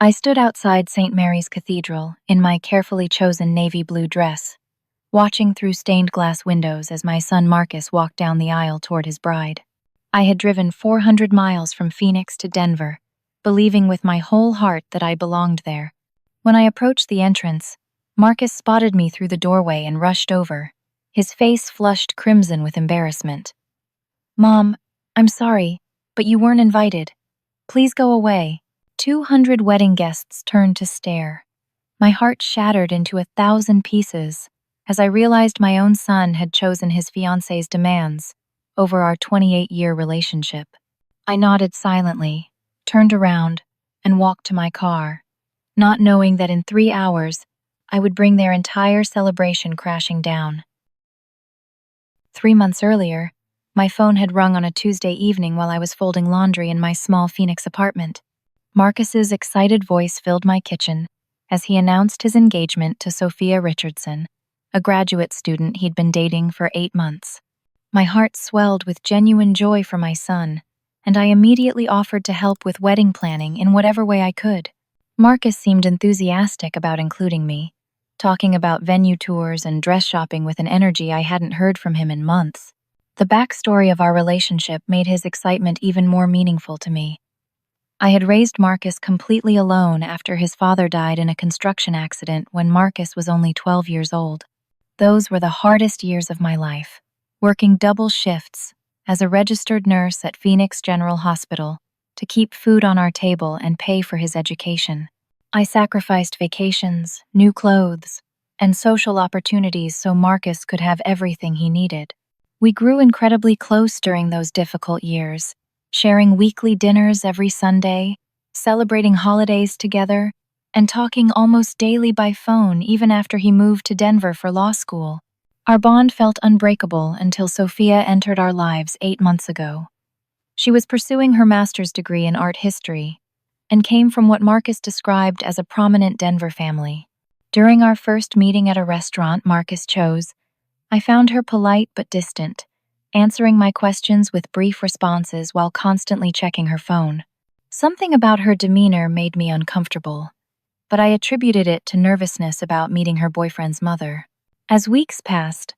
I stood outside St. Mary's Cathedral in my carefully chosen navy blue dress, watching through stained glass windows as my son Marcus walked down the aisle toward his bride. I had driven 400 miles from Phoenix to Denver, believing with my whole heart that I belonged there. When I approached the entrance, Marcus spotted me through the doorway and rushed over, his face flushed crimson with embarrassment. "Mom, I'm sorry, but you weren't invited. Please go away." 200 wedding guests turned to stare. My heart shattered into 1,000 pieces as I realized my own son had chosen his fiancée's demands over our 28-year relationship. I nodded silently, turned around, and walked to my car, not knowing that in 3 hours I would bring their entire celebration crashing down. 3 months earlier, my phone had rung on a Tuesday evening while I was folding laundry in my small Phoenix apartment. Marcus's excited voice filled my kitchen as he announced his engagement to Sophia Richardson, a graduate student he'd been dating for 8 months. My heart swelled with genuine joy for my son, and I immediately offered to help with wedding planning in whatever way I could. Marcus seemed enthusiastic about including me, talking about venue tours and dress shopping with an energy I hadn't heard from him in months. The backstory of our relationship made his excitement even more meaningful to me. I had raised Marcus completely alone after his father died in a construction accident when Marcus was only 12 years old. Those were the hardest years of my life, working double shifts as a registered nurse at Phoenix General Hospital to keep food on our table and pay for his education. I sacrificed vacations, new clothes, and social opportunities so Marcus could have everything he needed. We grew incredibly close during those difficult years, sharing weekly dinners every Sunday, celebrating holidays together, and talking almost daily by phone even after he moved to Denver for law school. Our bond felt unbreakable until Sophia entered our lives 8 months ago. She was pursuing her master's degree in art history and came from what Marcus described as a prominent Denver family. During our first meeting at a restaurant Marcus chose, I found her polite but distant, answering my questions with brief responses while constantly checking her phone. Something about her demeanor made me uncomfortable, but I attributed it to nervousness about meeting her boyfriend's mother. As weeks passed,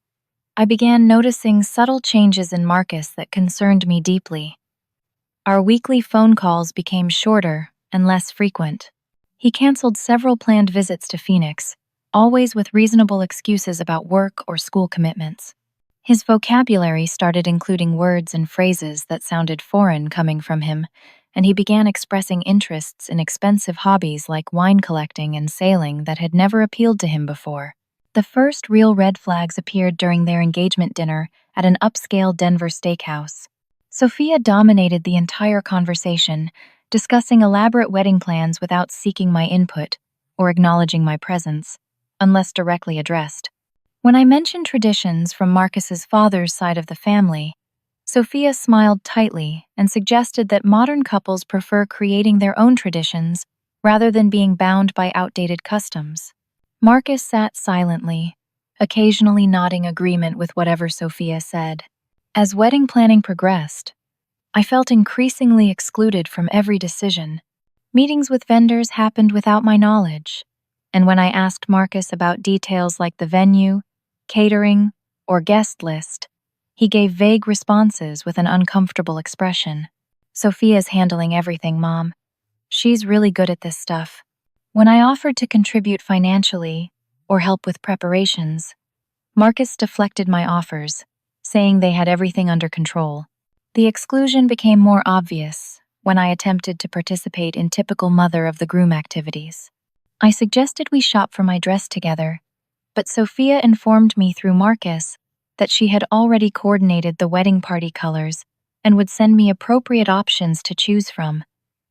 I began noticing subtle changes in Marcus that concerned me deeply. Our weekly phone calls became shorter and less frequent. He canceled several planned visits to Phoenix, always with reasonable excuses about work or school commitments. His vocabulary started including words and phrases that sounded foreign coming from him, and he began expressing interests in expensive hobbies like wine collecting and sailing that had never appealed to him before. The first real red flags appeared during their engagement dinner at an upscale Denver steakhouse. Sophia dominated the entire conversation, discussing elaborate wedding plans without seeking my input or acknowledging my presence, unless directly addressed. When I mentioned traditions from Marcus's father's side of the family, Sophia smiled tightly and suggested that modern couples prefer creating their own traditions rather than being bound by outdated customs. Marcus sat silently, occasionally nodding agreement with whatever Sophia said. As wedding planning progressed, I felt increasingly excluded from every decision. Meetings with vendors happened without my knowledge, and when I asked Marcus about details like the venue, catering, or guest list, he gave vague responses with an uncomfortable expression. "Sophia's handling everything, Mom. She's really good at this stuff." When I offered to contribute financially or help with preparations, Marcus deflected my offers, saying they had everything under control. The exclusion became more obvious when I attempted to participate in typical mother of the groom activities. I suggested we shop for my dress together, but Sophia informed me through Marcus that she had already coordinated the wedding party colors and would send me appropriate options to choose from.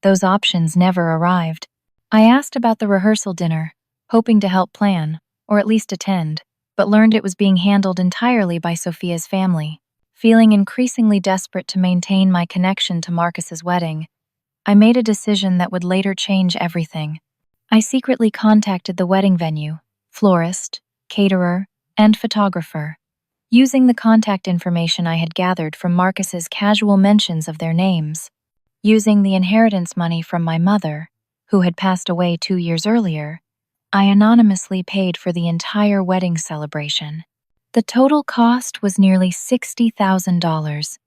Those options never arrived. I asked about the rehearsal dinner, hoping to help plan, or at least attend, but learned it was being handled entirely by Sophia's family. Feeling increasingly desperate to maintain my connection to Marcus's wedding, I made a decision that would later change everything. I secretly contacted the wedding venue, florist, caterer, and photographer. Using the contact information I had gathered from Marcus's casual mentions of their names. Using the inheritance money from my mother, who had passed away 2 years earlier, I anonymously paid for the entire wedding celebration. The total cost was nearly $60,000,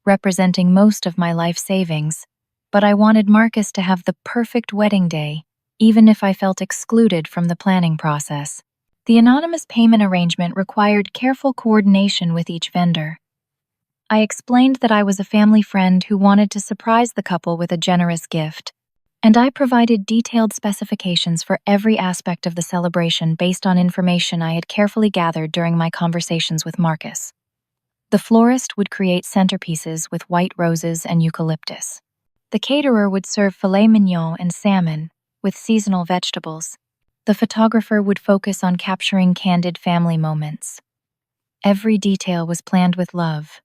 representing most of my life savings, but I wanted Marcus to have the perfect wedding day, even if I felt excluded from the planning process. The anonymous payment arrangement required careful coordination with each vendor. I explained that I was a family friend who wanted to surprise the couple with a generous gift, and I provided detailed specifications for every aspect of the celebration based on information I had carefully gathered during my conversations with Marcus. The florist would create centerpieces with white roses and eucalyptus. The caterer would serve filet mignon and salmon, with seasonal vegetables. The photographer would focus on capturing candid family moments. Every detail was planned with love,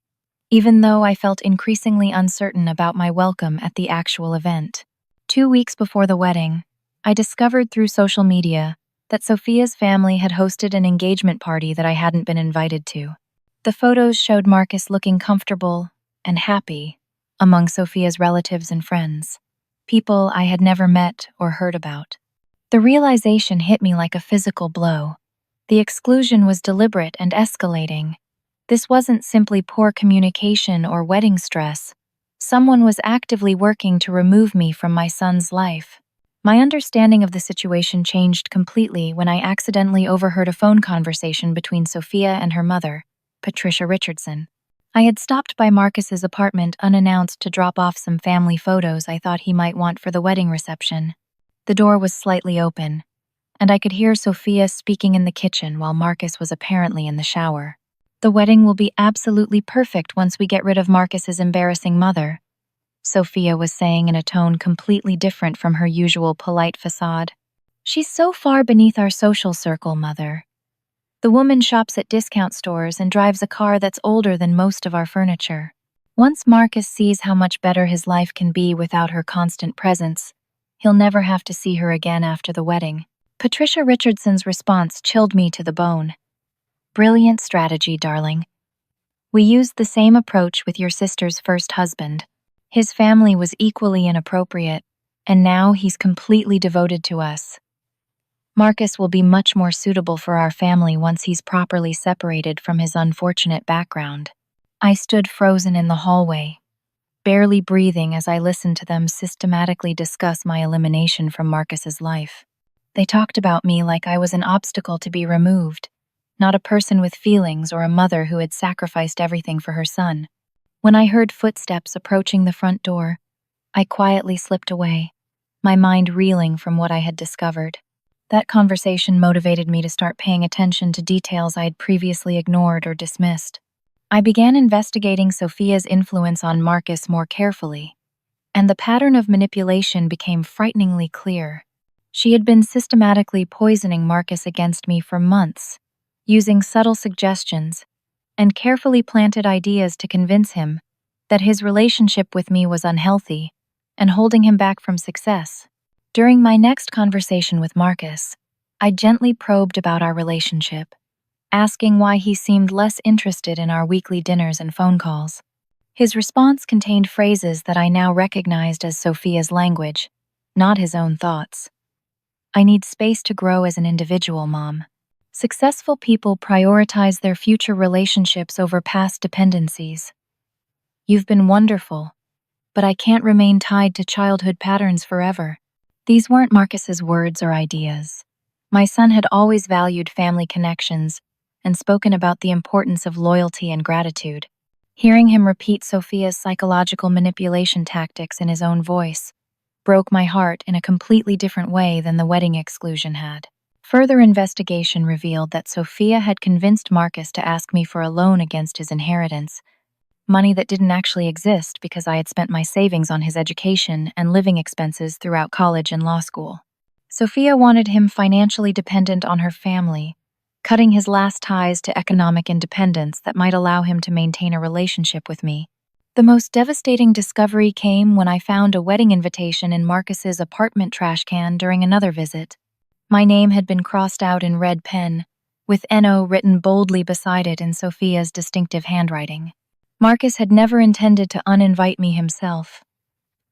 even though I felt increasingly uncertain about my welcome at the actual event. 2 weeks before the wedding, I discovered through social media that Sophia's family had hosted an engagement party that I hadn't been invited to. The photos showed Marcus looking comfortable and happy among Sophia's relatives and friends, people I had never met or heard about. The realization hit me like a physical blow. The exclusion was deliberate and escalating. This wasn't simply poor communication or wedding stress. Someone was actively working to remove me from my son's life. My understanding of the situation changed completely when I accidentally overheard a phone conversation between Sophia and her mother, Patricia Richardson. I had stopped by Marcus's apartment unannounced to drop off some family photos I thought he might want for the wedding reception. The door was slightly open, and I could hear Sophia speaking in the kitchen while Marcus was apparently in the shower. "The wedding will be absolutely perfect once we get rid of Marcus's embarrassing mother," Sophia was saying in a tone completely different from her usual polite facade. "She's so far beneath our social circle, Mother. The woman shops at discount stores and drives a car that's older than most of our furniture. Once Marcus sees how much better his life can be without her constant presence, he'll never have to see her again after the wedding." Patricia Richardson's response chilled me to the bone. "Brilliant strategy, darling. We used the same approach with your sister's first husband. His family was equally inappropriate, and now he's completely devoted to us. Marcus will be much more suitable for our family once he's properly separated from his unfortunate background." I stood frozen in the hallway, barely breathing as I listened to them systematically discuss my elimination from Marcus's life. They talked about me like I was an obstacle to be removed, not a person with feelings or a mother who had sacrificed everything for her son. When I heard footsteps approaching the front door, I quietly slipped away, my mind reeling from what I had discovered. That conversation motivated me to start paying attention to details I had previously ignored or dismissed. I began investigating Sophia's influence on Marcus more carefully, and the pattern of manipulation became frighteningly clear. She had been systematically poisoning Marcus against me for months, using subtle suggestions and carefully planted ideas to convince him that his relationship with me was unhealthy and holding him back from success. During my next conversation with Marcus, I gently probed about our relationship, asking why he seemed less interested in our weekly dinners and phone calls. His response contained phrases that I now recognized as Sophia's language, not his own thoughts. "I need space to grow as an individual, Mom. Successful people prioritize their future relationships over past dependencies. You've been wonderful, but I can't remain tied to childhood patterns forever." These weren't Marcus's words or ideas. My son had always valued family connections and spoken about the importance of loyalty and gratitude. Hearing him repeat Sophia's psychological manipulation tactics in his own voice broke my heart in a completely different way than the wedding exclusion had. Further investigation revealed that Sophia had convinced Marcus to ask me for a loan against his inheritance, money that didn't actually exist because I had spent my savings on his education and living expenses throughout college and law school. Sophia wanted him financially dependent on her family, cutting his last ties to economic independence that might allow him to maintain a relationship with me. The most devastating discovery came when I found a wedding invitation in Marcus's apartment trash can during another visit. My name had been crossed out in red pen, with NO written boldly beside it in Sophia's distinctive handwriting. Marcus had never intended to uninvite me himself.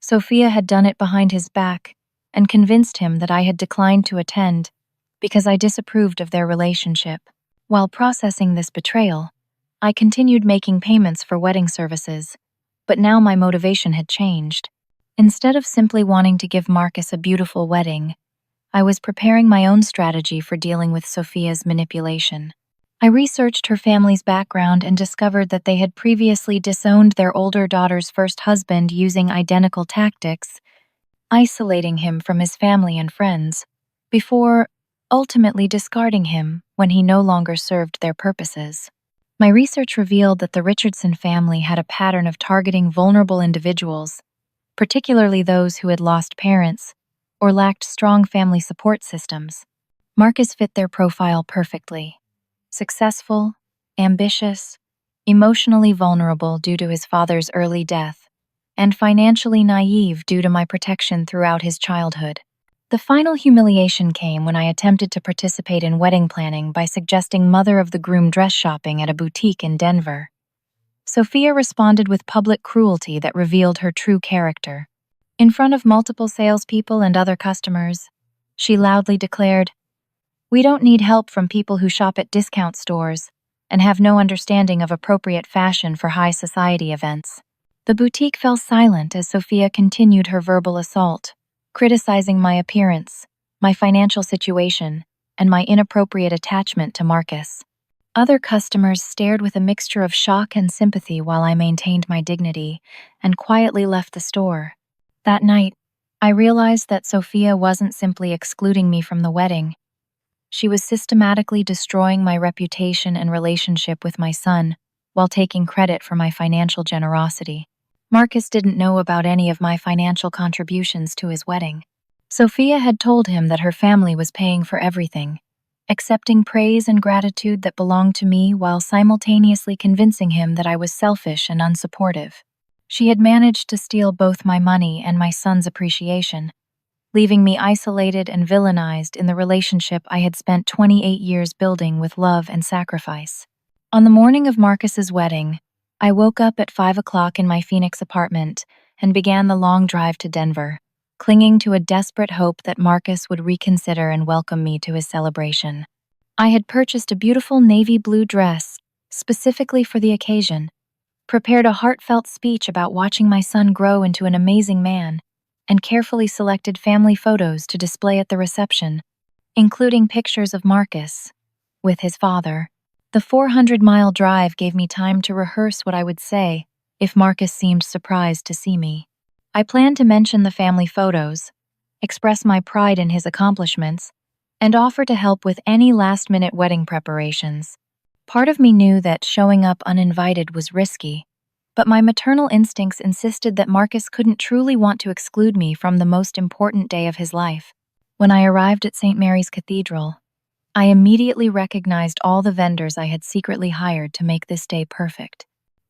Sophia had done it behind his back and convinced him that I had declined to attend because I disapproved of their relationship. While processing this betrayal, I continued making payments for wedding services, but now my motivation had changed. Instead of simply wanting to give Marcus a beautiful wedding, I was preparing my own strategy for dealing with Sophia's manipulation. I researched her family's background and discovered that they had previously disowned their older daughter's first husband using identical tactics, isolating him from his family and friends, before ultimately discarding him when he no longer served their purposes. My research revealed that the Richardson family had a pattern of targeting vulnerable individuals, particularly those who had lost parents or lacked strong family support systems. Marcus fit their profile perfectly. Successful, ambitious, emotionally vulnerable due to his father's early death, and financially naive due to my protection throughout his childhood. The final humiliation came when I attempted to participate in wedding planning by suggesting mother-of-the-groom dress shopping at a boutique in Denver. Sophia responded with public cruelty that revealed her true character. In front of multiple salespeople and other customers, she loudly declared, "We don't need help from people who shop at discount stores and have no understanding of appropriate fashion for high society events." The boutique fell silent as Sophia continued her verbal assault, criticizing my appearance, my financial situation, and my inappropriate attachment to Marcus. Other customers stared with a mixture of shock and sympathy while I maintained my dignity and quietly left the store. That night, I realized that Sophia wasn't simply excluding me from the wedding. She was systematically destroying my reputation and relationship with my son while taking credit for my financial generosity. Marcus didn't know about any of my financial contributions to his wedding. Sophia had told him that her family was paying for everything, accepting praise and gratitude that belonged to me while simultaneously convincing him that I was selfish and unsupportive. She had managed to steal both my money and my son's appreciation, leaving me isolated and villainized in the relationship I had spent 28 years building with love and sacrifice. On the morning of Marcus's wedding, I woke up at 5 o'clock in my Phoenix apartment and began the long drive to Denver, clinging to a desperate hope that Marcus would reconsider and welcome me to his celebration. I had purchased a beautiful navy blue dress specifically for the occasion, prepared a heartfelt speech about watching my son grow into an amazing man, and carefully selected family photos to display at the reception, including pictures of Marcus with his father. The 400-mile drive gave me time to rehearse what I would say if Marcus seemed surprised to see me. I planned to mention the family photos, express my pride in his accomplishments, and offer to help with any last-minute wedding preparations. Part of me knew that showing up uninvited was risky, but my maternal instincts insisted that Marcus couldn't truly want to exclude me from the most important day of his life. When I arrived at St. Mary's Cathedral, I immediately recognized all the vendors I had secretly hired to make this day perfect.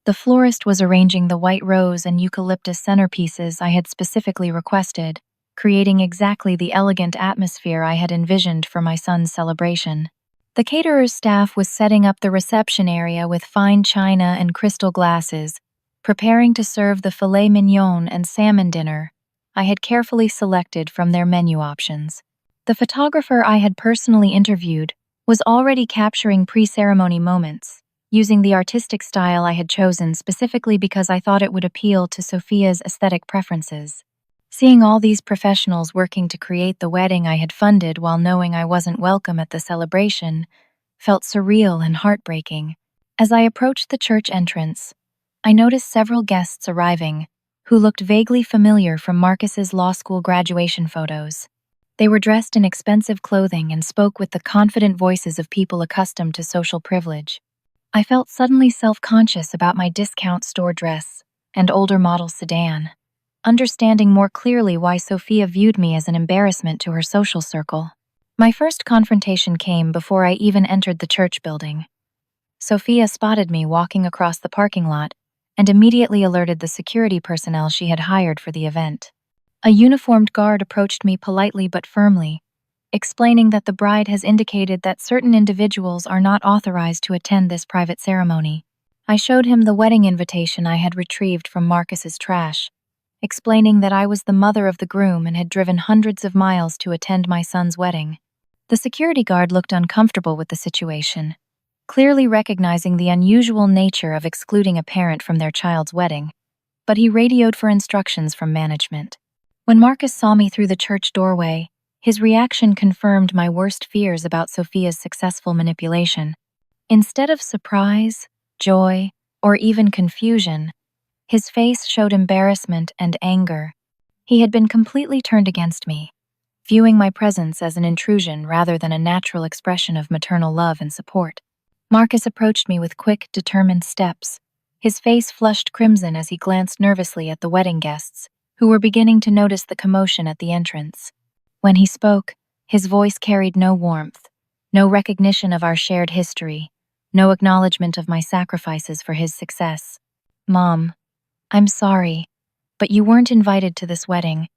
The florist was arranging the white rose and eucalyptus centerpieces I had specifically requested, creating exactly the elegant atmosphere I had envisioned for my son's celebration. The caterer's staff was setting up the reception area with fine china and crystal glasses, preparing to serve the filet mignon and salmon dinner I had carefully selected from their menu options. The photographer I had personally interviewed was already capturing pre-ceremony moments, using the artistic style I had chosen specifically because I thought it would appeal to Sophia's aesthetic preferences. Seeing all these professionals working to create the wedding I had funded while knowing I wasn't welcome at the celebration felt surreal and heartbreaking. As I approached the church entrance, I noticed several guests arriving who looked vaguely familiar from Marcus's law school graduation photos. They were dressed in expensive clothing and spoke with the confident voices of people accustomed to social privilege. I felt suddenly self-conscious about my discount store dress and older model sedan, understanding more clearly why Sophia viewed me as an embarrassment to her social circle. My first confrontation came before I even entered the church building. Sophia spotted me walking across the parking lot and immediately alerted the security personnel she had hired for the event. A uniformed guard approached me politely but firmly, explaining that the bride has indicated that certain individuals are not authorized to attend this private ceremony. I showed him the wedding invitation I had retrieved from Marcus's trash, explaining that I was the mother of the groom and had driven hundreds of miles to attend my son's wedding. The security guard looked uncomfortable with the situation, clearly recognizing the unusual nature of excluding a parent from their child's wedding, but he radioed for instructions from management. When Marcus saw me through the church doorway, his reaction confirmed my worst fears about Sophia's successful manipulation. Instead of surprise, joy, or even confusion, his face showed embarrassment and anger. He had been completely turned against me, viewing my presence as an intrusion rather than a natural expression of maternal love and support. Marcus approached me with quick, determined steps. His face flushed crimson as he glanced nervously at the wedding guests, who were beginning to notice the commotion at the entrance. When he spoke, his voice carried no warmth, no recognition of our shared history, no acknowledgement of my sacrifices for his success. "Mom, I'm sorry, but you weren't invited to this wedding.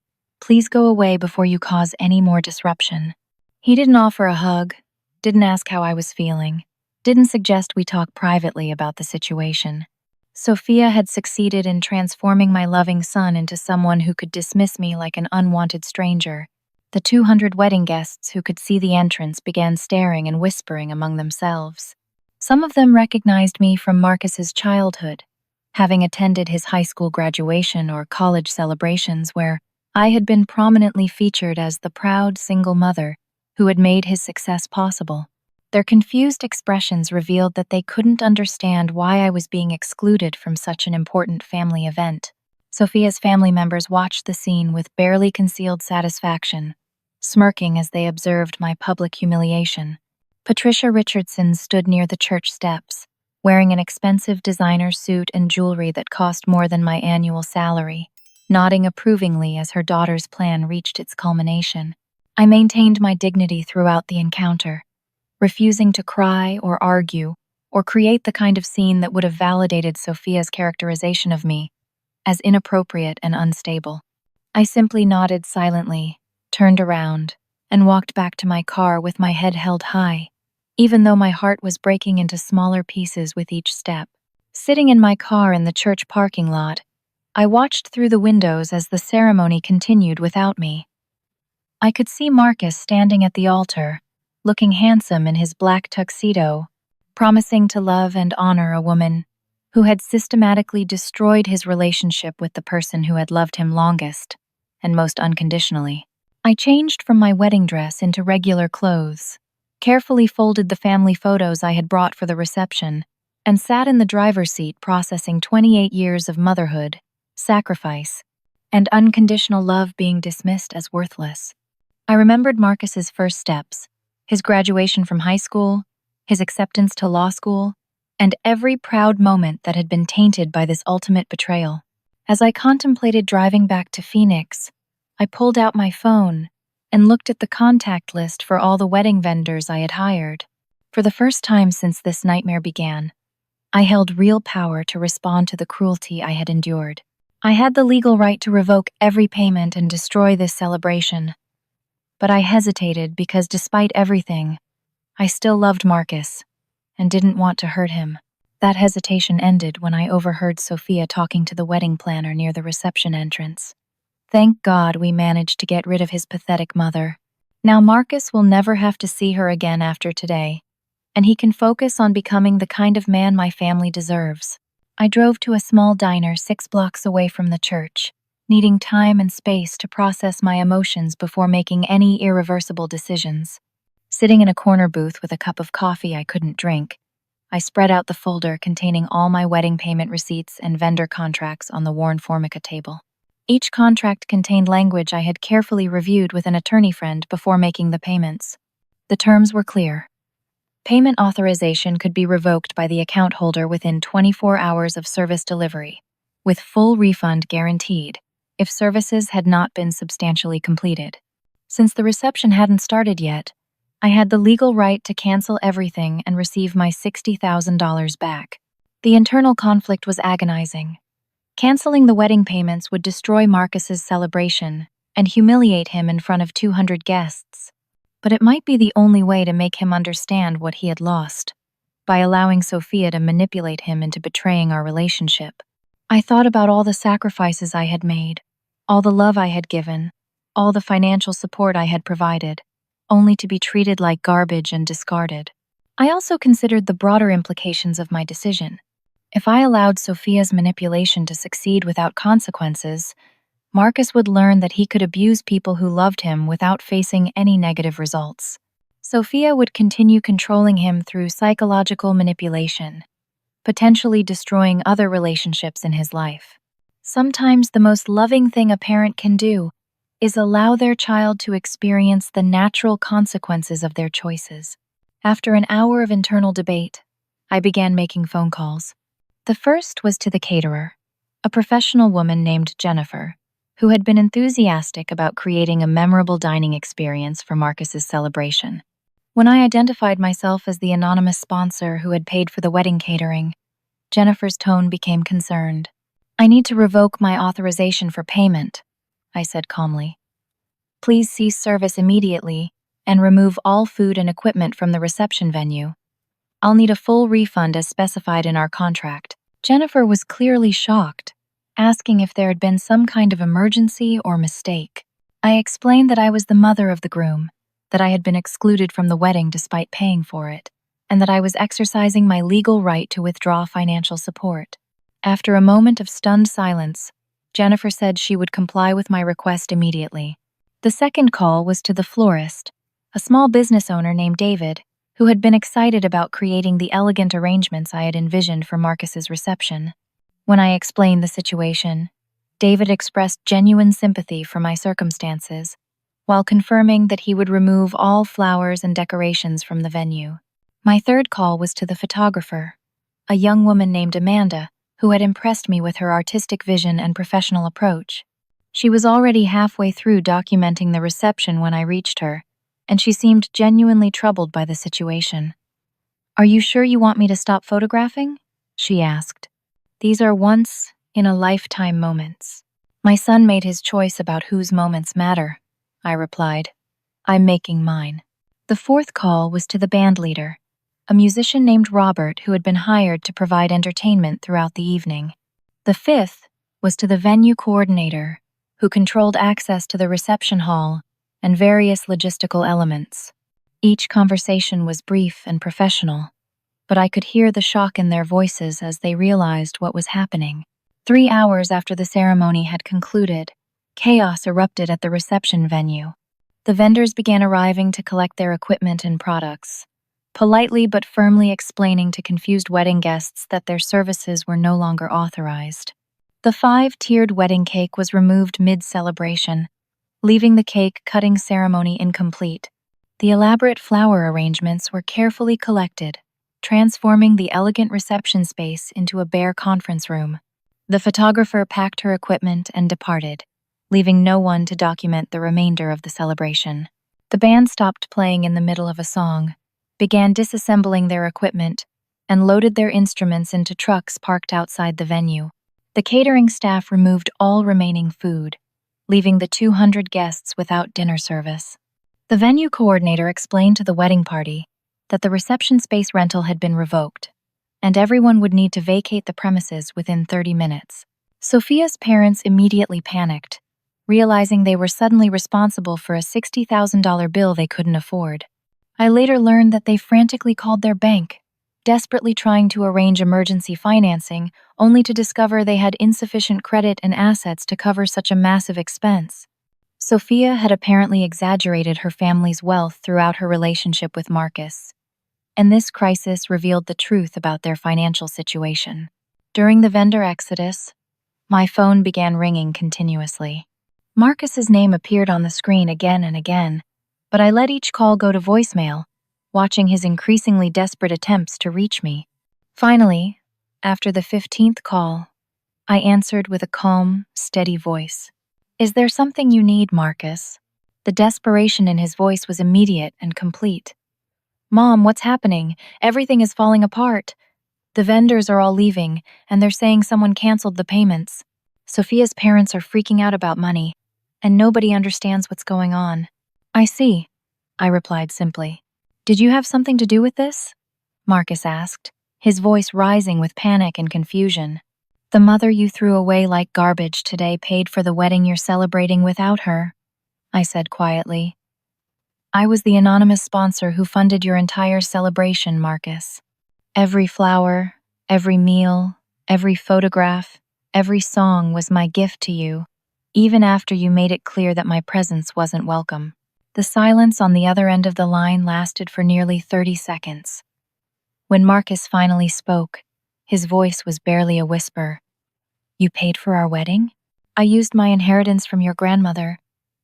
Please go away before you cause any more disruption." He didn't offer a hug, didn't ask how I was feeling, didn't suggest we talk privately about the situation. Sophia had succeeded in transforming my loving son into someone who could dismiss me like an unwanted stranger. The 200 wedding guests who could see the entrance began staring and whispering among themselves. Some of them recognized me from Marcus's childhood, having attended his high school graduation or college celebrations where I had been prominently featured as the proud single mother who had made his success possible. Their confused expressions revealed that they couldn't understand why I was being excluded from such an important family event. Sophia's family members watched the scene with barely concealed satisfaction, smirking as they observed my public humiliation. Patricia Richardson stood near the church steps, wearing an expensive designer suit and jewelry that cost more than my annual salary, nodding approvingly as her daughter's plan reached its culmination. I maintained my dignity throughout the encounter, refusing to cry or argue or create the kind of scene that would have validated Sophia's characterization of me as inappropriate and unstable. I simply nodded silently, turned around, and walked back to my car with my head held high, even though my heart was breaking into smaller pieces with each step. Sitting in my car in the church parking lot, I watched through the windows as the ceremony continued without me. I could see Marcus standing at the altar, looking handsome in his black tuxedo, promising to love and honor a woman who had systematically destroyed his relationship with the person who had loved him longest and most unconditionally. I changed from my wedding dress into regular clothes, carefully folded the family photos I had brought for the reception, and sat in the driver's seat processing 28 years of motherhood, sacrifice, and unconditional love being dismissed as worthless. I remembered Marcus's first steps, his graduation from high school, his acceptance to law school, and every proud moment that had been tainted by this ultimate betrayal. As I contemplated driving back to Phoenix, I pulled out my phone and looked at the contact list for all the wedding vendors I had hired. For the first time since this nightmare began, I held real power to respond to the cruelty I had endured. I had the legal right to revoke every payment and destroy this celebration. But I hesitated because despite everything, I still loved Marcus and didn't want to hurt him. That hesitation ended when I overheard Sophia talking to the wedding planner near the reception entrance. Thank God we managed to get rid of his pathetic mother. Now Marcus will never have to see her again after today, and he can focus on becoming the kind of man my family deserves. I drove to a small diner 6 blocks away from the church, needing time and space to process my emotions before making any irreversible decisions. Sitting in a corner booth with a cup of coffee I couldn't drink, I spread out the folder containing all my wedding payment receipts and vendor contracts on the worn formica table. Each contract contained language I had carefully reviewed with an attorney friend before making the payments. The terms were clear. Payment authorization could be revoked by the account holder within 24 hours of service delivery, with full refund guaranteed if services had not been substantially completed. Since the reception hadn't started yet, I had the legal right to cancel everything and receive my $60,000 back. The internal conflict was agonizing. Canceling the wedding payments would destroy Marcus's celebration and humiliate him in front of 200 guests. But it might be the only way to make him understand what he had lost, by allowing Sophia to manipulate him into betraying our relationship. I thought about all the sacrifices I had made, All the love I had given, all the financial support I had provided, only to be treated like garbage and discarded. I also considered the broader implications of my decision. If I allowed Sophia's manipulation to succeed without consequences, Marcus would learn that he could abuse people who loved him without facing any negative results. Sophia would continue controlling him through psychological manipulation, potentially destroying other relationships in his life. Sometimes the most loving thing a parent can do is allow their child to experience the natural consequences of their choices. After an hour of internal debate, I began making phone calls. The first was to the caterer, a professional woman named Jennifer, who had been enthusiastic about creating a memorable dining experience for Marcus's celebration. When I identified myself as the anonymous sponsor who had paid for the wedding catering, Jennifer's tone became concerned. "I need to revoke my authorization for payment," I said calmly. "Please cease service immediately and remove all food and equipment from the reception venue. I'll need a full refund as specified in our contract." Jennifer was clearly shocked, asking if there had been some kind of emergency or mistake. I explained that I was the mother of the groom, that I had been excluded from the wedding despite paying for it, and that I was exercising my legal right to withdraw financial support. After a moment of stunned silence, Jennifer said she would comply with my request immediately. The second call was to the florist, a small business owner named David, who had been excited about creating the elegant arrangements I had envisioned for Marcus's reception. When I explained the situation, David expressed genuine sympathy for my circumstances, while confirming that he would remove all flowers and decorations from the venue. My third call was to the photographer, a young woman named Amanda, who had impressed me with her artistic vision and professional approach. She was already halfway through documenting the reception when I reached her, and she seemed genuinely troubled by the situation. "Are you sure you want me to stop photographing?" she asked. "These are once-in-a-lifetime moments." "My son made his choice about whose moments matter," I replied. "I'm making mine." The fourth call was to the band leader, a musician named Robert who had been hired to provide entertainment throughout the evening. The fifth was to the venue coordinator, who controlled access to the reception hall and various logistical elements. Each conversation was brief and professional, but I could hear the shock in their voices as they realized what was happening. 3 hours after the ceremony had concluded, chaos erupted at the reception venue. The vendors began arriving to collect their equipment and products, politely but firmly explaining to confused wedding guests that their services were no longer authorized. The 5-tiered wedding cake was removed mid-celebration, leaving the cake-cutting ceremony incomplete. The elaborate flower arrangements were carefully collected, transforming the elegant reception space into a bare conference room. The photographer packed her equipment and departed, leaving no one to document the remainder of the celebration. The band stopped playing in the middle of a song, began disassembling their equipment, and loaded their instruments into trucks parked outside the venue. The catering staff removed all remaining food, leaving the 200 guests without dinner service. The venue coordinator explained to the wedding party that the reception space rental had been revoked, and everyone would need to vacate the premises within 30 minutes. Sophia's parents immediately panicked, realizing they were suddenly responsible for a $60,000 bill they couldn't afford. I later learned that they frantically called their bank, desperately trying to arrange emergency financing, only to discover they had insufficient credit and assets to cover such a massive expense. Sophia had apparently exaggerated her family's wealth throughout her relationship with Marcus, and this crisis revealed the truth about their financial situation. During the vendor exodus, my phone began ringing continuously. Marcus's name appeared on the screen again and again, but I let each call go to voicemail, watching his increasingly desperate attempts to reach me. Finally, after the 15th call, I answered with a calm, steady voice. "Is there something you need, Marcus?" The desperation in his voice was immediate and complete. "Mom, what's happening? Everything is falling apart. The vendors are all leaving, and they're saying someone canceled the payments. Sophia's parents are freaking out about money, and nobody understands what's going on." "I see," I replied simply. "Did you have something to do with this?" Marcus asked, his voice rising with panic and confusion. The mother you threw away like garbage today paid for the wedding you're celebrating without her, I said quietly. I was the anonymous sponsor who funded your entire celebration, Marcus. Every flower, every meal, every photograph, every song was my gift to you, even after you made it clear that my presence wasn't welcome. The silence on the other end of the line lasted for nearly 30 seconds. When Marcus finally spoke, his voice was barely a whisper. You paid for our wedding? I used my inheritance from your grandmother,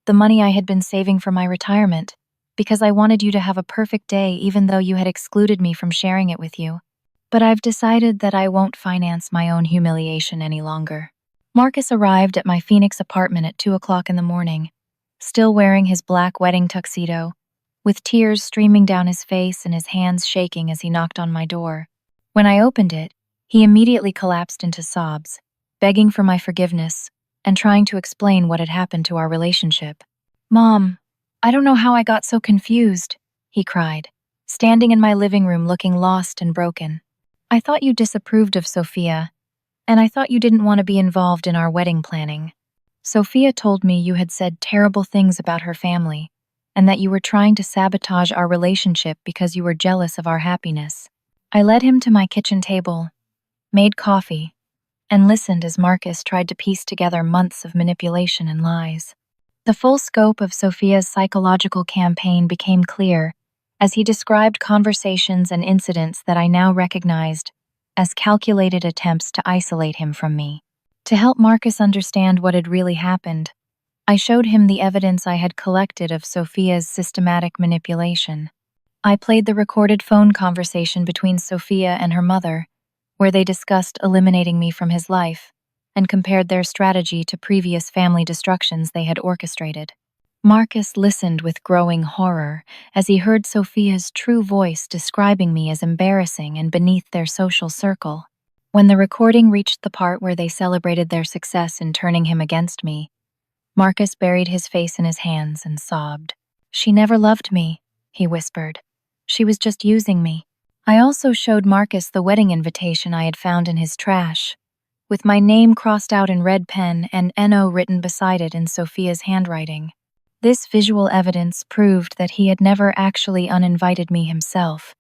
the money I had been saving for my retirement, because I wanted you to have a perfect day even though you had excluded me from sharing it with you. But I've decided that I won't finance my own humiliation any longer. Marcus arrived at my Phoenix apartment at 2 o'clock in the morning, still wearing his black wedding tuxedo, with tears streaming down his face and his hands shaking as he knocked on my door. When I opened it, he immediately collapsed into sobs, begging for my forgiveness and trying to explain what had happened to our relationship. Mom, I don't know how I got so confused, he cried, standing in my living room looking lost and broken. I thought you disapproved of Sophia, and I thought you didn't want to be involved in our wedding planning. Sophia told me you had said terrible things about her family, and that you were trying to sabotage our relationship because you were jealous of our happiness. I led him to my kitchen table, made coffee, and listened as Marcus tried to piece together months of manipulation and lies. The full scope of Sophia's psychological campaign became clear as he described conversations and incidents that I now recognized as calculated attempts to isolate him from me. To help Marcus understand what had really happened, I showed him the evidence I had collected of Sophia's systematic manipulation. I played the recorded phone conversation between Sophia and her mother, where they discussed eliminating me from his life and compared their strategy to previous family destructions they had orchestrated. Marcus listened with growing horror as he heard Sophia's true voice describing me as embarrassing and beneath their social circle. When the recording reached the part where they celebrated their success in turning him against me, Marcus buried his face in his hands and sobbed. She never loved me, he whispered. She was just using me. I also showed Marcus the wedding invitation I had found in his trash, with my name crossed out in red pen and NO written beside it in Sophia's handwriting. This visual evidence proved that he had never actually uninvited me himself.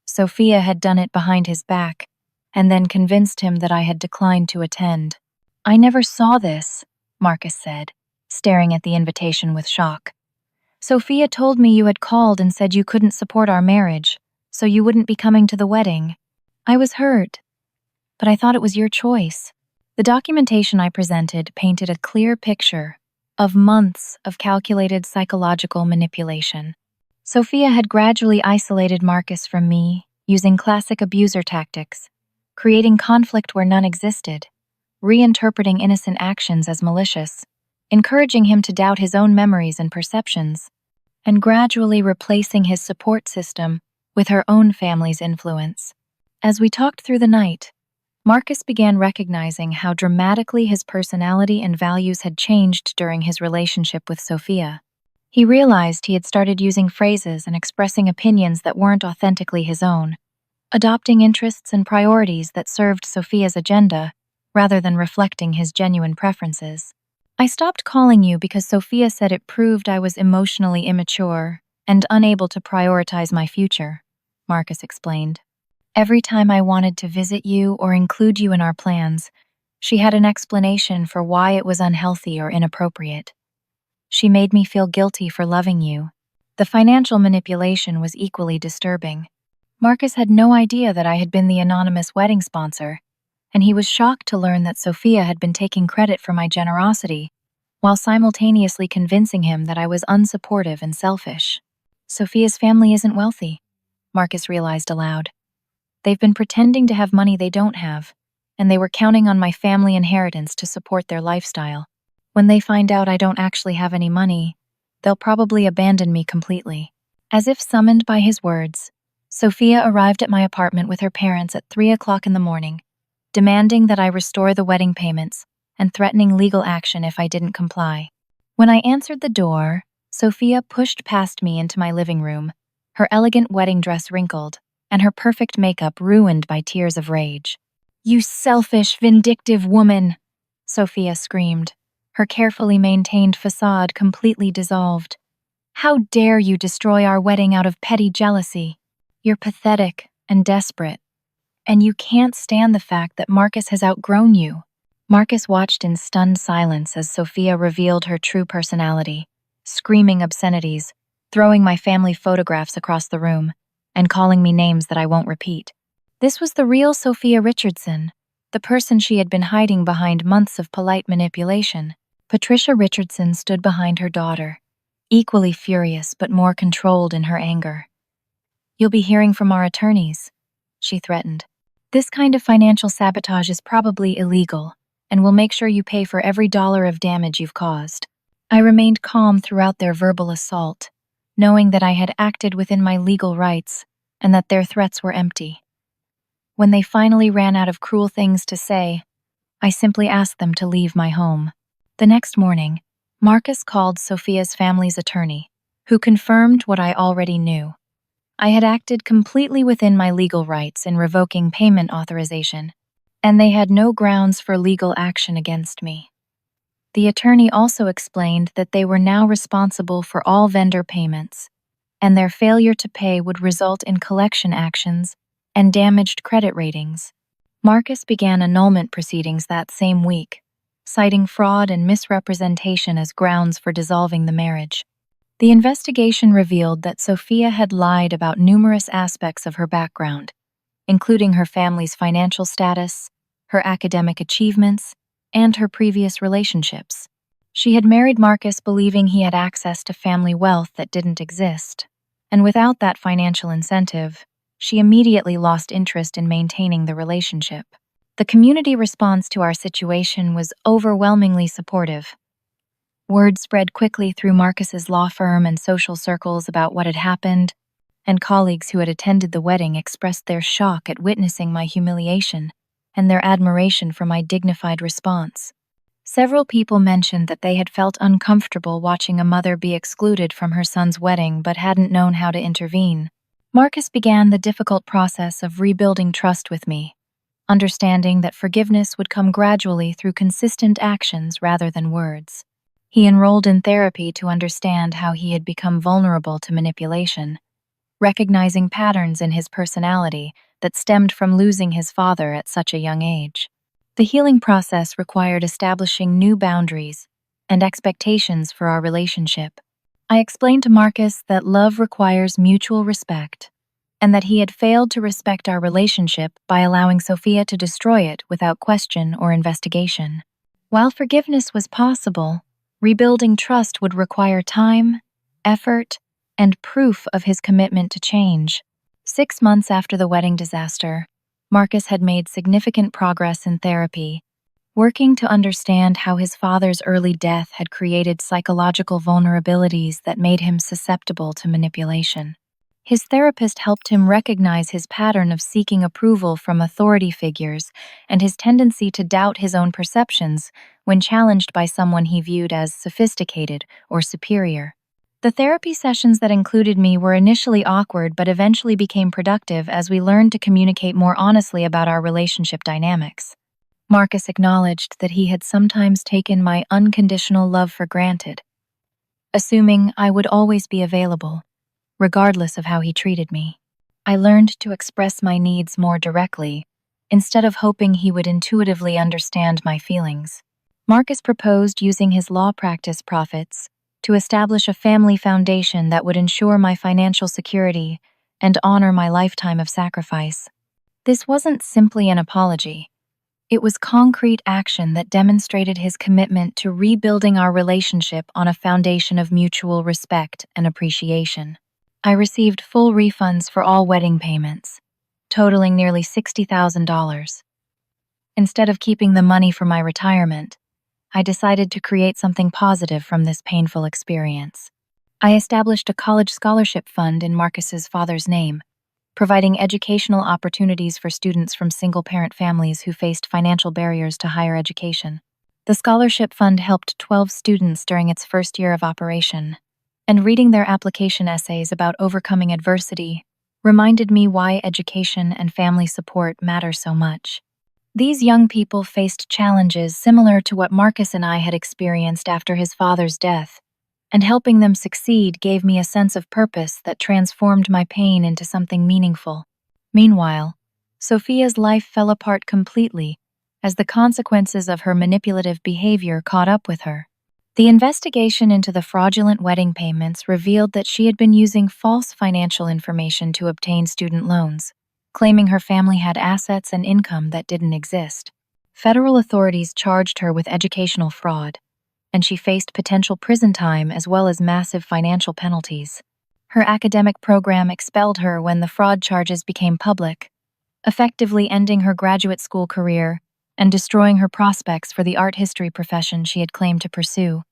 Sophia had done it behind his back, and then convinced him that I had declined to attend. I never saw this, Marcus said, staring at the invitation with shock. Sophia told me you had called and said you couldn't support our marriage, so you wouldn't be coming to the wedding. I was hurt, but I thought it was your choice. The documentation I presented painted a clear picture of months of calculated psychological manipulation. Sophia had gradually isolated Marcus from me, using classic abuser tactics, creating conflict where none existed, reinterpreting innocent actions as malicious, encouraging him to doubt his own memories and perceptions, and gradually replacing his support system with her own family's influence. As we talked through the night, Marcus began recognizing how dramatically his personality and values had changed during his relationship with Sophia. He realized he had started using phrases and expressing opinions that weren't authentically his own, adopting interests and priorities that served Sophia's agenda rather than reflecting his genuine preferences. I stopped calling you because Sophia said it proved I was emotionally immature and unable to prioritize my future, Marcus explained. Every time I wanted to visit you or include you in our plans, she had an explanation for why it was unhealthy or inappropriate. She made me feel guilty for loving you. The financial manipulation was equally disturbing. Marcus had no idea that I had been the anonymous wedding sponsor, and he was shocked to learn that Sophia had been taking credit for my generosity, while simultaneously convincing him that I was unsupportive and selfish. Sophia's family isn't wealthy, Marcus realized aloud. They've been pretending to have money they don't have, and they were counting on my family inheritance to support their lifestyle. When they find out I don't actually have any money, they'll probably abandon me completely. As if summoned by his words, Sophia arrived at my apartment with her parents at 3 o'clock in the morning, demanding that I restore the wedding payments and threatening legal action if I didn't comply. When I answered the door, Sophia pushed past me into my living room, her elegant wedding dress wrinkled, and her perfect makeup ruined by tears of rage. "You selfish, vindictive woman!" Sophia screamed, her carefully maintained facade completely dissolved. "How dare you destroy our wedding out of petty jealousy? You're pathetic and desperate, and you can't stand the fact that Marcus has outgrown you." Marcus watched in stunned silence as Sophia revealed her true personality, screaming obscenities, throwing my family photographs across the room, and calling me names that I won't repeat. This was the real Sophia Richardson, the person she had been hiding behind months of polite manipulation. Patricia Richardson stood behind her daughter, equally furious but more controlled in her anger. "You'll be hearing from our attorneys," she threatened. "This kind of financial sabotage is probably illegal, and we'll make sure you pay for every dollar of damage you've caused." I remained calm throughout their verbal assault, knowing that I had acted within my legal rights and that their threats were empty. When they finally ran out of cruel things to say, I simply asked them to leave my home. The next morning, Marcus called Sophia's family's attorney, who confirmed what I already knew. I had acted completely within my legal rights in revoking payment authorization, and they had no grounds for legal action against me. The attorney also explained that they were now responsible for all vendor payments, and their failure to pay would result in collection actions and damaged credit ratings. Marcus began annulment proceedings that same week, citing fraud and misrepresentation as grounds for dissolving the marriage. The investigation revealed that Sophia had lied about numerous aspects of her background, including her family's financial status, her academic achievements, and her previous relationships. She had married Marcus believing he had access to family wealth that didn't exist, and without that financial incentive, she immediately lost interest in maintaining the relationship. The community response to our situation was overwhelmingly supportive. Word spread quickly through Marcus's law firm and social circles about what had happened, and colleagues who had attended the wedding expressed their shock at witnessing my humiliation and their admiration for my dignified response. Several people mentioned that they had felt uncomfortable watching a mother be excluded from her son's wedding but hadn't known how to intervene. Marcus began the difficult process of rebuilding trust with me, understanding that forgiveness would come gradually through consistent actions rather than words. He enrolled in therapy to understand how he had become vulnerable to manipulation, recognizing patterns in his personality that stemmed from losing his father at such a young age. The healing process required establishing new boundaries and expectations for our relationship. I explained to Marcus that love requires mutual respect, and that he had failed to respect our relationship by allowing Sophia to destroy it without question or investigation. While forgiveness was possible, rebuilding trust would require time, effort, and proof of his commitment to change. 6 months after the wedding disaster, Marcus had made significant progress in therapy, working to understand how his father's early death had created psychological vulnerabilities that made him susceptible to manipulation. His therapist helped him recognize his pattern of seeking approval from authority figures and his tendency to doubt his own perceptions when challenged by someone he viewed as sophisticated or superior. The therapy sessions that included me were initially awkward but eventually became productive as we learned to communicate more honestly about our relationship dynamics. Marcus acknowledged that he had sometimes taken my unconditional love for granted, assuming I would always be available, regardless of how he treated me. I learned to express my needs more directly, instead of hoping he would intuitively understand my feelings. Marcus proposed using his law practice profits to establish a family foundation that would ensure my financial security and honor my lifetime of sacrifice. This wasn't simply an apology. It was concrete action that demonstrated his commitment to rebuilding our relationship on a foundation of mutual respect and appreciation. I received full refunds for all wedding payments, totaling nearly $60,000. Instead of keeping the money for my retirement, I decided to create something positive from this painful experience. I established a college scholarship fund in Marcus's father's name, providing educational opportunities for students from single-parent families who faced financial barriers to higher education. The scholarship fund helped 12 students during its first year of operation, and reading their application essays about overcoming adversity reminded me why education and family support matter so much. These young people faced challenges similar to what Marcus and I had experienced after his father's death, and helping them succeed gave me a sense of purpose that transformed my pain into something meaningful. Meanwhile, Sophia's life fell apart completely as the consequences of her manipulative behavior caught up with her. The investigation into the fraudulent wedding payments revealed that she had been using false financial information to obtain student loans, claiming her family had assets and income that didn't exist. Federal authorities charged her with educational fraud, and she faced potential prison time as well as massive financial penalties. Her academic program expelled her when the fraud charges became public, effectively ending her graduate school career and destroying her prospects for the art history profession she had claimed to pursue.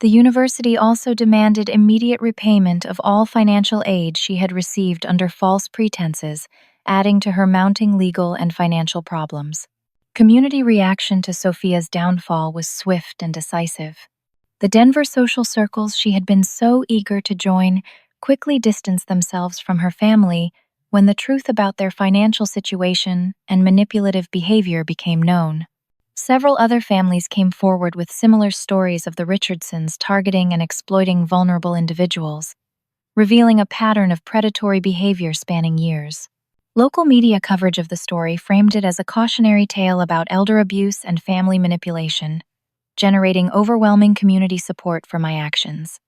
The university also demanded immediate repayment of all financial aid she had received under false pretenses, adding to her mounting legal and financial problems. Community reaction to Sophia's downfall was swift and decisive. The Denver social circles she had been so eager to join quickly distanced themselves from her family when the truth about their financial situation and manipulative behavior became known. Several other families came forward with similar stories of the Richardsons targeting and exploiting vulnerable individuals, revealing a pattern of predatory behavior spanning years. Local media coverage of the story framed it as a cautionary tale about elder abuse and family manipulation, generating overwhelming community support for my actions.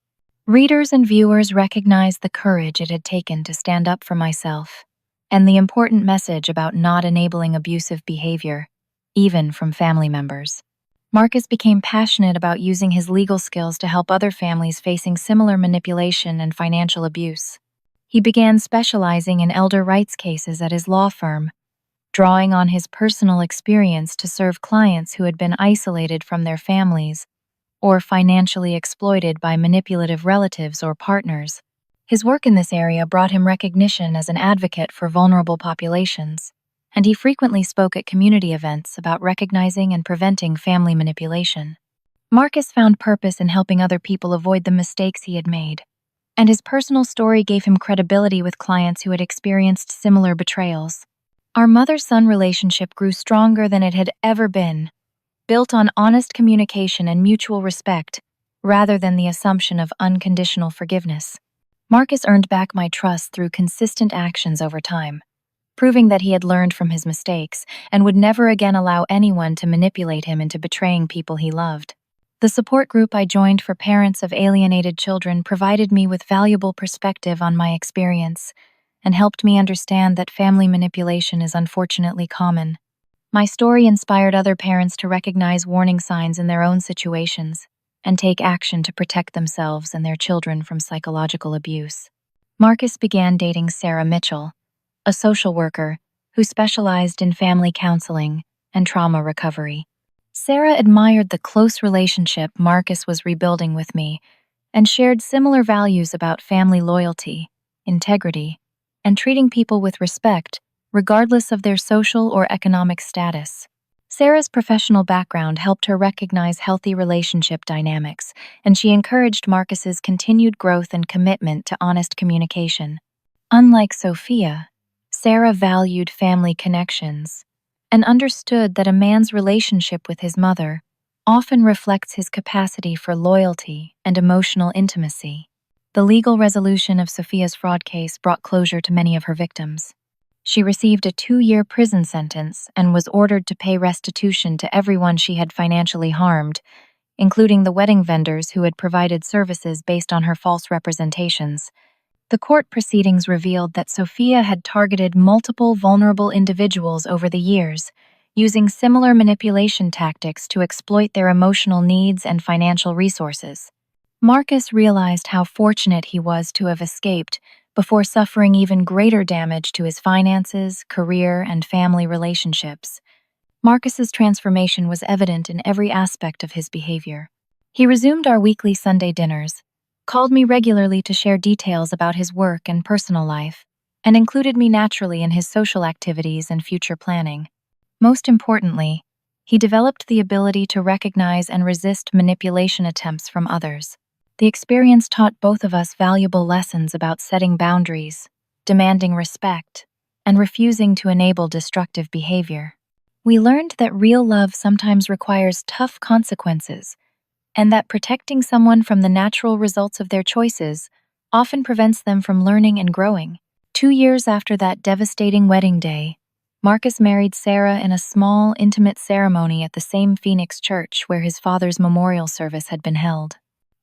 Readers and viewers recognized the courage it had taken to stand up for myself, and the important message about not enabling abusive behavior, even from family members. Marcus became passionate about using his legal skills to help other families facing similar manipulation and financial abuse. He began specializing in elder rights cases at his law firm, drawing on his personal experience to serve clients who had been isolated from their families or financially exploited by manipulative relatives or partners. His work in this area brought him recognition as an advocate for vulnerable populations, and he frequently spoke at community events about recognizing and preventing family manipulation. Marcus found purpose in helping other people avoid the mistakes he had made, and his personal story gave him credibility with clients who had experienced similar betrayals. Our mother-son relationship grew stronger than it had ever been, built on honest communication and mutual respect, rather than the assumption of unconditional forgiveness. Marcus earned back my trust through consistent actions over time, proving that he had learned from his mistakes and would never again allow anyone to manipulate him into betraying people he loved. The support group I joined for parents of alienated children provided me with valuable perspective on my experience and helped me understand that family manipulation is unfortunately common. My story inspired other parents to recognize warning signs in their own situations and take action to protect themselves and their children from psychological abuse. Marcus began dating Sarah Mitchell, a social worker who specialized in family counseling and trauma recovery. Sarah admired the close relationship Marcus was rebuilding with me and shared similar values about family loyalty, integrity, and treating people with respect, regardless of their social or economic status. Sarah's professional background helped her recognize healthy relationship dynamics, and she encouraged Marcus's continued growth and commitment to honest communication. Unlike Sophia, Sarah valued family connections and understood that a man's relationship with his mother often reflects his capacity for loyalty and emotional intimacy. The legal resolution of Sophia's fraud case brought closure to many of her victims. She received a 2-year prison sentence and was ordered to pay restitution to everyone she had financially harmed, including the wedding vendors who had provided services based on her false representations. The court proceedings revealed that Sophia had targeted multiple vulnerable individuals over the years, using similar manipulation tactics to exploit their emotional needs and financial resources. Marcus realized how fortunate he was to have escaped before suffering even greater damage to his finances, career, and family relationships. Marcus's transformation was evident in every aspect of his behavior. He resumed our weekly Sunday dinners, called me regularly to share details about his work and personal life, and included me naturally in his social activities and future planning. Most importantly, he developed the ability to recognize and resist manipulation attempts from others. The experience taught both of us valuable lessons about setting boundaries, demanding respect, and refusing to enable destructive behavior. We learned that real love sometimes requires tough consequences, and that protecting someone from the natural results of their choices often prevents them from learning and growing. 2 years after that devastating wedding day, Marcus married Sarah in a small, intimate ceremony at the same Phoenix church where his father's memorial service had been held.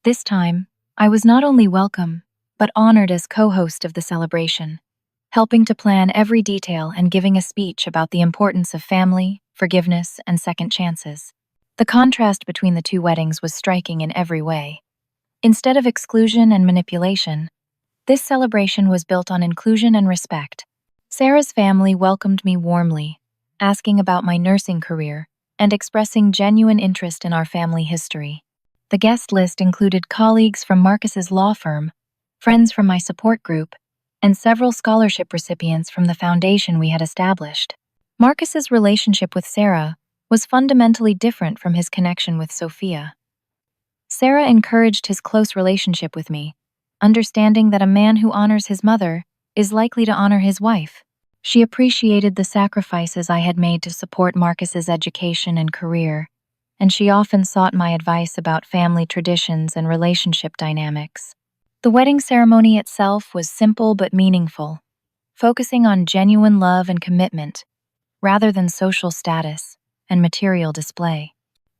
This time, I was not only welcome, but honored as co-host of the celebration, helping to plan every detail and giving a speech about the importance of family, forgiveness, and second chances. The contrast between the two weddings was striking in every way. Instead of exclusion and manipulation, this celebration was built on inclusion and respect. Sarah's family welcomed me warmly, asking about my nursing career and expressing genuine interest in our family history. The guest list included colleagues from Marcus's law firm, friends from my support group, and several scholarship recipients from the foundation we had established. Marcus's relationship with Sarah was fundamentally different from his connection with Sophia. Sarah encouraged his close relationship with me, understanding that a man who honors his mother is likely to honor his wife. She appreciated the sacrifices I had made to support Marcus's education and career, and she often sought my advice about family traditions and relationship dynamics. The wedding ceremony itself was simple but meaningful, focusing on genuine love and commitment, rather than social status and material display.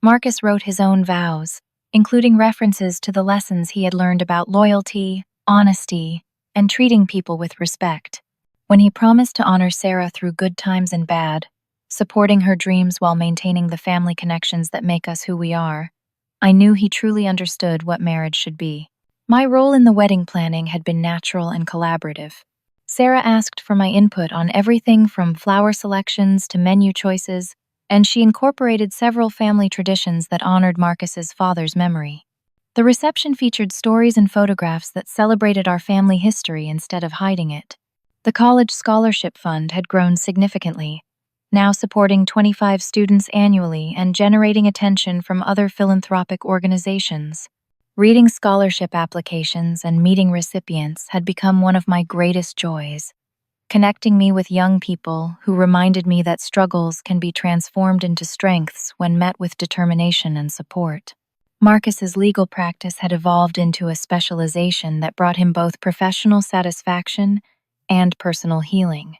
Marcus wrote his own vows, including references to the lessons he had learned about loyalty, honesty, and treating people with respect. When he promised to honor Sarah through good times and bad, supporting her dreams while maintaining the family connections that make us who we are, I knew he truly understood what marriage should be. My role in the wedding planning had been natural and collaborative. Sarah asked for my input on everything from flower selections to menu choices, and she incorporated several family traditions that honored Marcus's father's memory. The reception featured stories and photographs that celebrated our family history instead of hiding it. The college scholarship fund had grown significantly, now supporting 25 students annually and generating attention from other philanthropic organizations. Reading scholarship applications and meeting recipients had become one of my greatest joys, connecting me with young people who reminded me that struggles can be transformed into strengths when met with determination and support. Marcus's legal practice had evolved into a specialization that brought him both professional satisfaction and personal healing.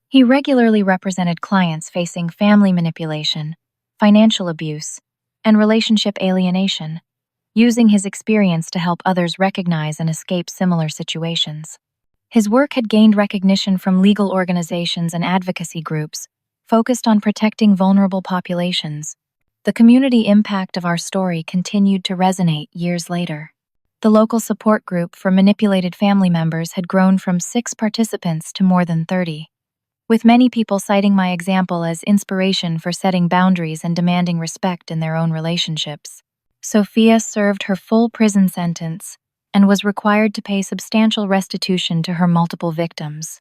He regularly represented clients facing family manipulation, financial abuse, and relationship alienation, using his experience to help others recognize and escape similar situations. His work had gained recognition from legal organizations and advocacy groups focused on protecting vulnerable populations. The community impact of our story continued to resonate years later. The local support group for manipulated family members had grown from 6 participants to more than 30, with many people citing my example as inspiration for setting boundaries and demanding respect in their own relationships. Sophia served her full prison sentence and was required to pay substantial restitution to her multiple victims.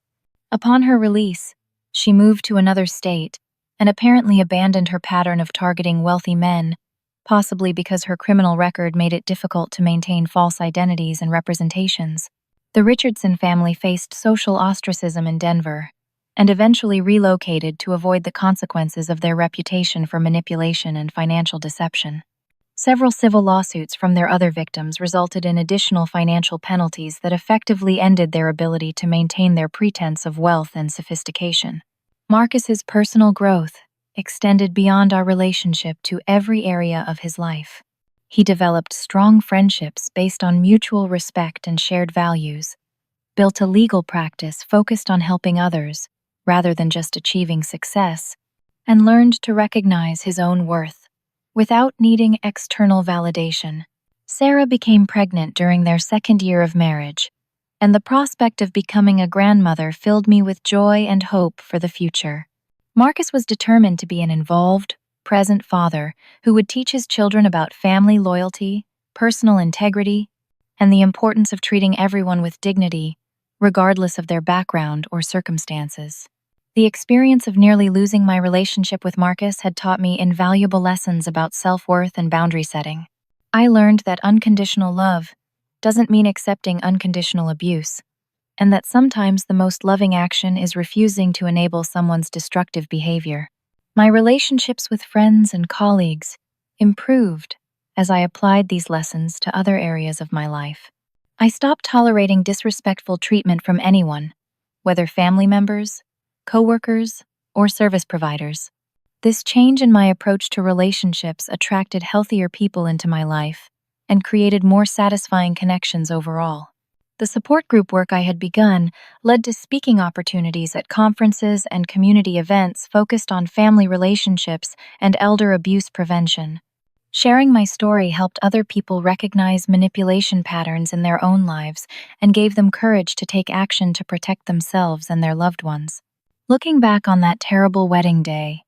Upon her release, she moved to another state and apparently abandoned her pattern of targeting wealthy men, possibly because her criminal record made it difficult to maintain false identities and representations. The Richardson family faced social ostracism in Denver and eventually relocated to avoid the consequences of their reputation for manipulation and financial deception. Several civil lawsuits from their other victims resulted in additional financial penalties that effectively ended their ability to maintain their pretense of wealth and sophistication. Marcus's personal growth extended beyond our relationship to every area of his life. He developed strong friendships based on mutual respect and shared values, built a legal practice focused on helping others rather than just achieving success, and learned to recognize his own worth without needing external validation. Sarah became pregnant during their 2nd year of marriage, and the prospect of becoming a grandmother filled me with joy and hope for the future. Marcus was determined to be an involved, present father who would teach his children about family loyalty, personal integrity, and the importance of treating everyone with dignity, regardless of their background or circumstances. The experience of nearly losing my relationship with Marcus had taught me invaluable lessons about self-worth and boundary setting. I learned that unconditional love doesn't mean accepting unconditional abuse, and that sometimes the most loving action is refusing to enable someone's destructive behavior. My relationships with friends and colleagues improved as I applied these lessons to other areas of my life. I stopped tolerating disrespectful treatment from anyone, whether family members, coworkers, or service providers. This change in my approach to relationships attracted healthier people into my life and created more satisfying connections overall. The support group work I had begun led to speaking opportunities at conferences and community events focused on family relationships and elder abuse prevention. Sharing my story helped other people recognize manipulation patterns in their own lives and gave them courage to take action to protect themselves and their loved ones. Looking back on that terrible wedding day,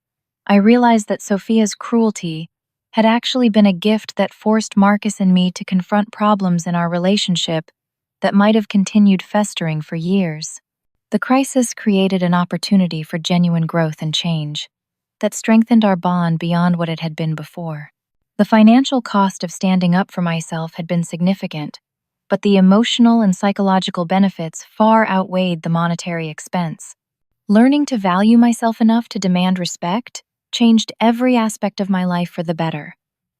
I realized that Sophia's cruelty had actually been a gift that forced Marcus and me to confront problems in our relationship that might have continued festering for years. The crisis created an opportunity for genuine growth and change that strengthened our bond beyond what it had been before. The financial cost of standing up for myself had been significant, but the emotional and psychological benefits far outweighed the monetary expense. Learning to value myself enough to demand respect changed every aspect of my life for the better,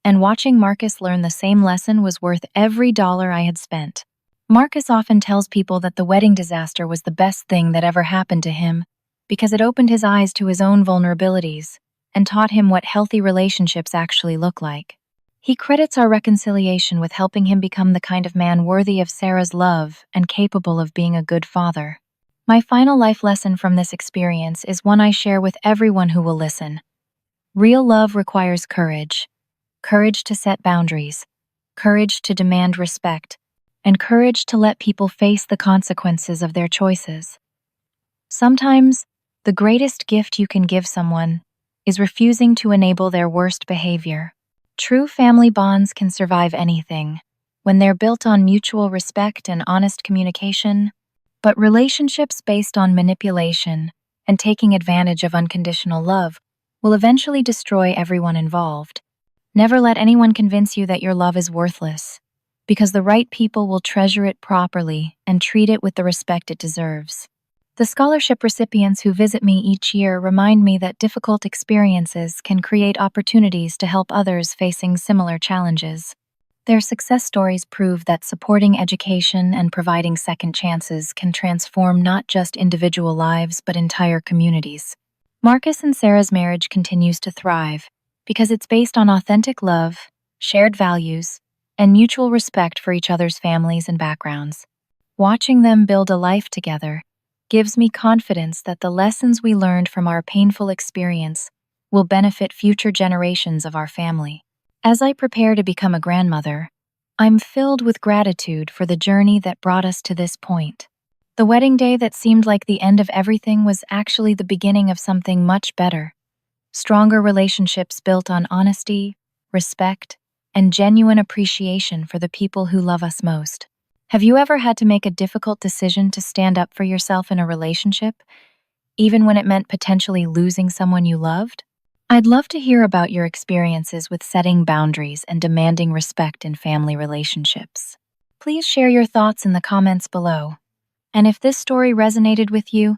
and watching Marcus learn the same lesson was worth every dollar I had spent. Marcus often tells people that the wedding disaster was the best thing that ever happened to him because it opened his eyes to his own vulnerabilities and taught him what healthy relationships actually look like. He credits our reconciliation with helping him become the kind of man worthy of Sarah's love and capable of being a good father. My final life lesson from this experience is one I share with everyone who will listen. Real love requires courage. Courage to set boundaries. Courage to demand respect. And courage to let people face the consequences of their choices. Sometimes, the greatest gift you can give someone is refusing to enable their worst behavior. True family bonds can survive anything when they're built on mutual respect and honest communication, but relationships based on manipulation and taking advantage of unconditional love will eventually destroy everyone involved. Never let anyone convince you that your love is worthless, because the right people will treasure it properly and treat it with the respect it deserves. The scholarship recipients who visit me each year remind me that difficult experiences can create opportunities to help others facing similar challenges. Their success stories prove that supporting education and providing second chances can transform not just individual lives but entire communities. Marcus and Sarah's marriage continues to thrive because it's based on authentic love, shared values, and mutual respect for each other's families and backgrounds. Watching them build a life together gives me confidence that the lessons we learned from our painful experience will benefit future generations of our family. As I prepare to become a grandmother, I'm filled with gratitude for the journey that brought us to this point. The wedding day that seemed like the end of everything was actually the beginning of something much better. Stronger relationships built on honesty, respect, and genuine appreciation for the people who love us most. Have you ever had to make a difficult decision to stand up for yourself in a relationship, even when it meant potentially losing someone you loved? I'd love to hear about your experiences with setting boundaries and demanding respect in family relationships. Please share your thoughts in the comments below. And if this story resonated with you,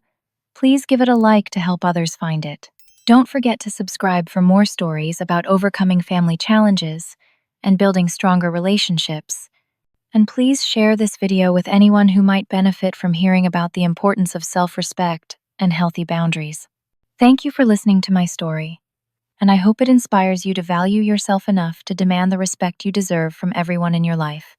please give it a like to help others find it. Don't forget to subscribe for more stories about overcoming family challenges and building stronger relationships. And please share this video with anyone who might benefit from hearing about the importance of self-respect and healthy boundaries. Thank you for listening to my story, and I hope it inspires you to value yourself enough to demand the respect you deserve from everyone in your life.